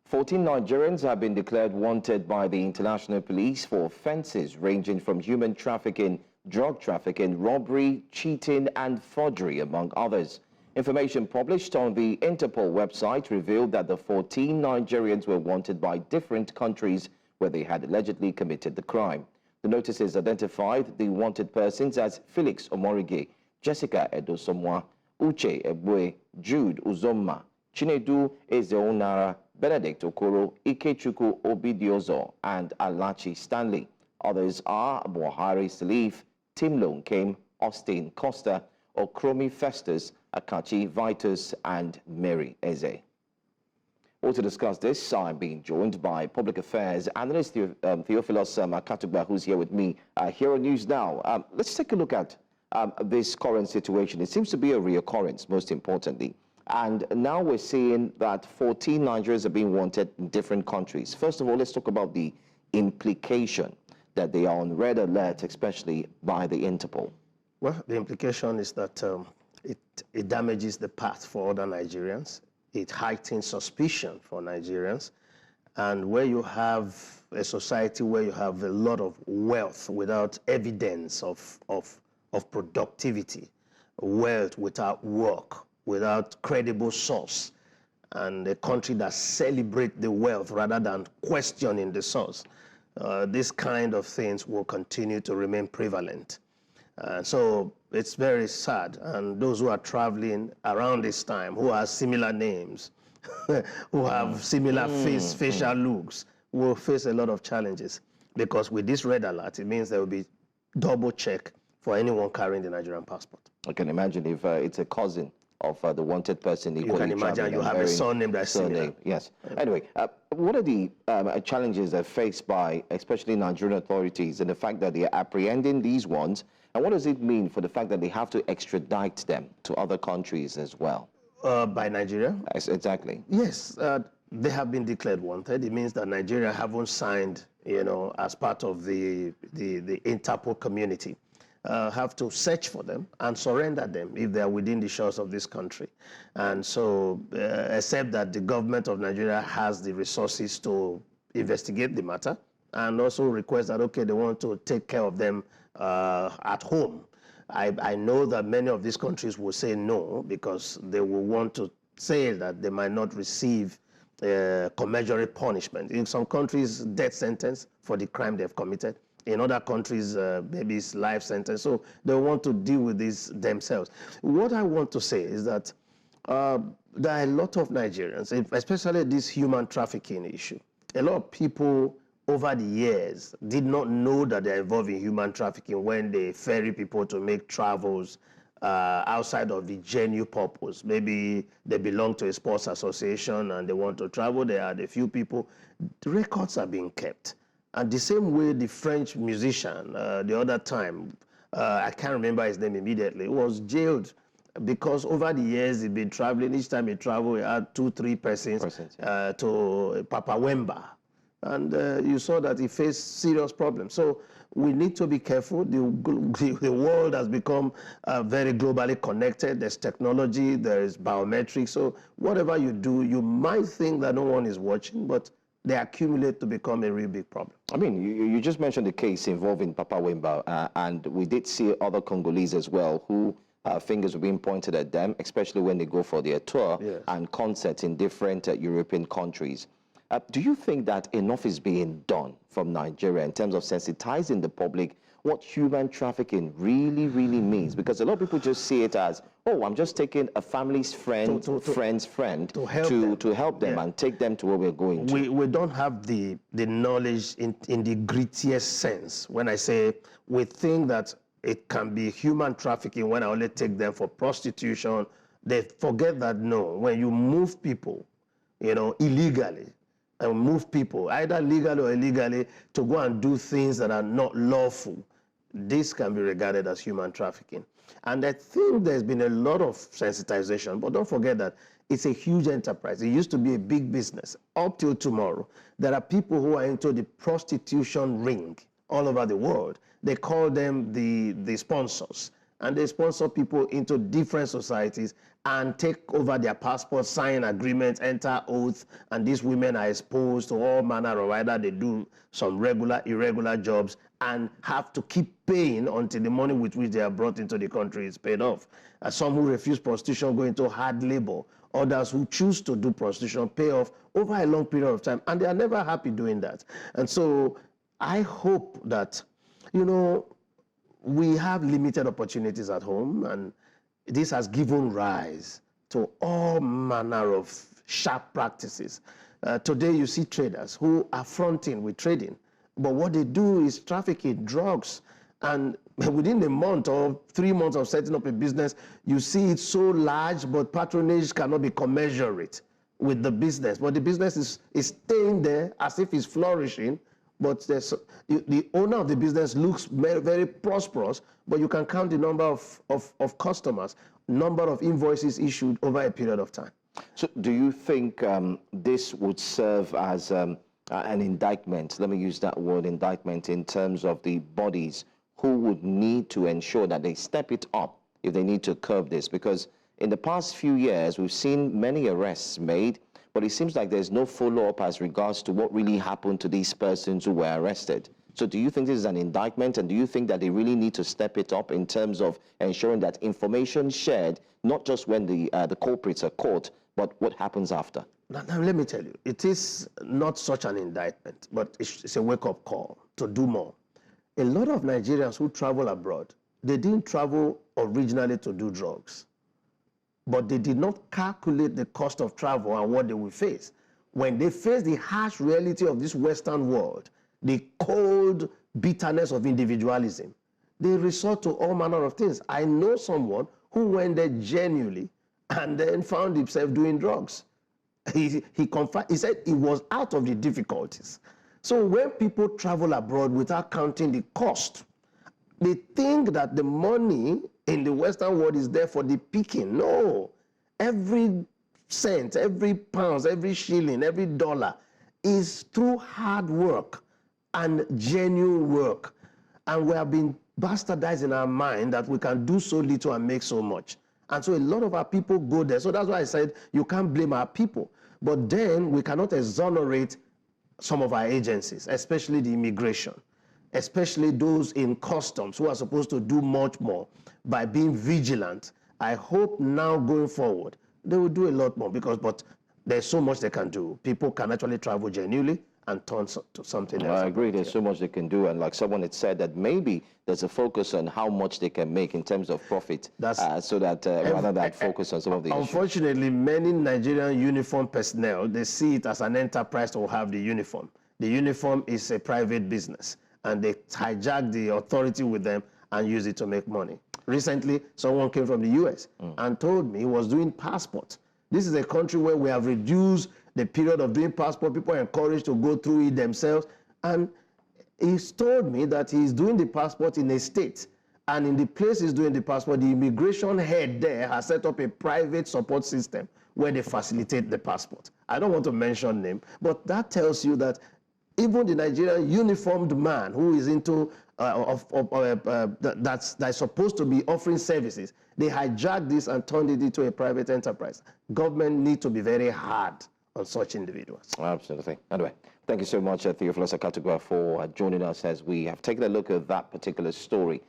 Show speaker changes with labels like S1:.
S1: 14 Nigerians have been declared wanted by the international police for offences ranging from human trafficking, drug trafficking, robbery, cheating and forgery, among others. Information published on the Interpol website revealed that the 14 Nigerians were wanted by different countries where they had allegedly committed the crime. The notices identified the wanted persons as Felix Omoregie, Jessica Edosomwan, Uche Egbue, Jude Uzoma, Chinedu Ezeonara, Benedict Okoro, Ikechukwu Obidiozo, and Alachi Stanley. Others are Buhari Salif, Timlon Kim, Austin Costa, Okromi Festus, Akachi Vitus, and Mary Eze. Well, to discuss this, I'm being joined by Public Affairs Analyst Theophilus Akatugba, who's here with me here on News Now. Let's take a look at this current situation. It seems to be a reoccurrence, most importantly. And now we're seeing that 14 Nigerians are being wanted in different countries. First of all, let's talk about the implication that they are on red alert, especially by the Interpol.
S2: Well, the implication is that it damages the path for other Nigerians. It heightens suspicion for Nigerians. And where you have a society where you have a lot of wealth without evidence of productivity, wealth without work, without credible source, and a country that celebrates the wealth rather than questioning the source, these kind of things will continue to remain prevalent. So it's very sad, and those who are traveling around this time, who have similar names, who have similar facial looks, will face a lot of challenges, because with this red alert, it means there will be double check for anyone carrying the Nigerian passport.
S1: I can imagine if it's a cousin of the wanted person.
S2: You can imagine you have a surname that's similar.
S1: Yes. Anyway, what are the challenges that are faced by especially Nigerian authorities and the fact that they are apprehending these ones? And what does it mean for the fact that they have to extradite them to other countries as well?
S2: By Nigeria?
S1: Yes, exactly.
S2: Yes, they have been declared wanted. It means that Nigeria haven't signed, as part of the Interpol community. Have to search for them and surrender them if they are within the shores of this country. And so, except that the government of Nigeria has the resources to investigate the matter and also request that, okay, they want to take care of them at home. I know that many of these countries will say no, because they will want to say that they might not receive commensurate punishment. In some countries, death sentence for the crime they've committed. In other countries, maybe it's life sentence. So they want to deal with this themselves. What I want to say is that there are a lot of Nigerians, especially this human trafficking issue. A lot of people over the years did not know that they're involved in human trafficking when they ferry people to make travels outside of the genuine purpose. Maybe they belong to a sports association and they want to travel. There are a few people. The records are being kept. And the same way the French musician, the other time, I can't remember his name immediately, was jailed because over the years he'd been traveling. Each time he traveled, he had 2-3 persons to Papa Wemba. And you saw that he faced serious problems. So we need to be careful. The world has become very globally connected. There's technology, there's biometrics. So whatever you do, you might think that no one is watching, but they accumulate to become a real big problem.
S1: I mean, you just mentioned the case involving Papa Wemba, and we did see other Congolese as well who fingers were being pointed at them, especially when they go for their tour and concerts in different European countries. Do you think that enough is being done from Nigeria in terms of sensitizing the public what human trafficking really means? Because a lot of people just see it as, oh, I'm just taking a family's friend, friend's friend to help them and take them to where we're going to.
S2: We don't have the knowledge in the grittiest sense. When I say we think that it can be human trafficking when I only take them for prostitution, they forget that no, when you move people, illegally, and move people, either legally or illegally, to go and do things that are not lawful, this can be regarded as human trafficking. And I think there's been a lot of sensitization, but don't forget that it's a huge enterprise. It used to be a big business. Up till tomorrow, there are people who are into the prostitution ring all over the world. They call them the sponsors. and they sponsor people into different societies and take over their passports, sign agreements, enter oath, and these women are exposed to all manner of either they do some regular, irregular jobs and have to keep paying until the money with which they are brought into the country is paid off. Some who refuse prostitution go into hard labor. Others who choose to do prostitution pay off over a long period of time, and they are never happy doing that. And so I hope that, you know, we have limited opportunities at home, and this has given rise to all manner of sharp practices. Today you see traders who are fronting with trading, but what they do is trafficking drugs, and within a month or 3 months of setting up a business, you see it so large, but patronage cannot be commensurate with the business. But the business is staying there as if it's flourishing, but the owner of the business looks very, very prosperous, but you can count the number of customers, number of invoices issued over a period of time.
S1: So do you think this would serve as an indictment, let me use that word, indictment, in terms of the bodies who would need to ensure that they step it up if they need to curb this? Because in the past few years, we've seen many arrests made, but it seems like there's no follow-up as regards to what really happened to these persons who were arrested. So do you think this is an indictment, and do you think that they really need to step it up in terms of ensuring that information shared, not just when the culprits are caught, but what happens after?
S2: Now, let me tell you, it is not such an indictment, but it's a wake-up call to do more. A lot of Nigerians who travel abroad, they didn't travel originally to do drugs, but they did not calculate the cost of travel and what they will face. When they face the harsh reality of this Western world, the cold bitterness of individualism, they resort to all manner of things. I know someone who went there genuinely and then found himself doing drugs. He said he was out of the difficulties. So when people travel abroad without counting the cost, they think that the money in the Western world is there for the picking. No. Every cent, every pound, every shilling, every dollar is through hard work and genuine work. And we have been bastardized in our mind that we can do so little and make so much. And so a lot of our people go there. So that's why I said you can't blame our people. But then we cannot exonerate some of our agencies, especially the immigration, especially those in customs who are supposed to do much more by being vigilant. I hope now going forward, they will do a lot more but there's so much they can do. People can actually travel genuinely and turn to something else.
S1: I agree, there's so much they can do, and like someone had said, that maybe there's a focus on how much they can make in terms of profit, so that rather than focus on some of the
S2: unfortunately, many Nigerian uniform personnel, they see it as an enterprise to have the uniform. The uniform is a private business, and they hijack the authority with them and use it to make money. Recently, someone came from the US and told me he was doing passport. This is a country where we have reduced the period of doing passport. People are encouraged to go through it themselves. And he's told me that he's doing the passport in a state. And in the place he's doing the passport, the immigration head there has set up a private support system where they facilitate the passport. I don't want to mention name, but that tells you that even the Nigerian uniformed man who is into that's supposed to be offering services, they hijacked this and turned it into a private enterprise. Government need to be very hard on such individuals.
S1: Absolutely. Anyway, thank you so much, Theophilus Akatugba, for joining us as we have taken a look at that particular story.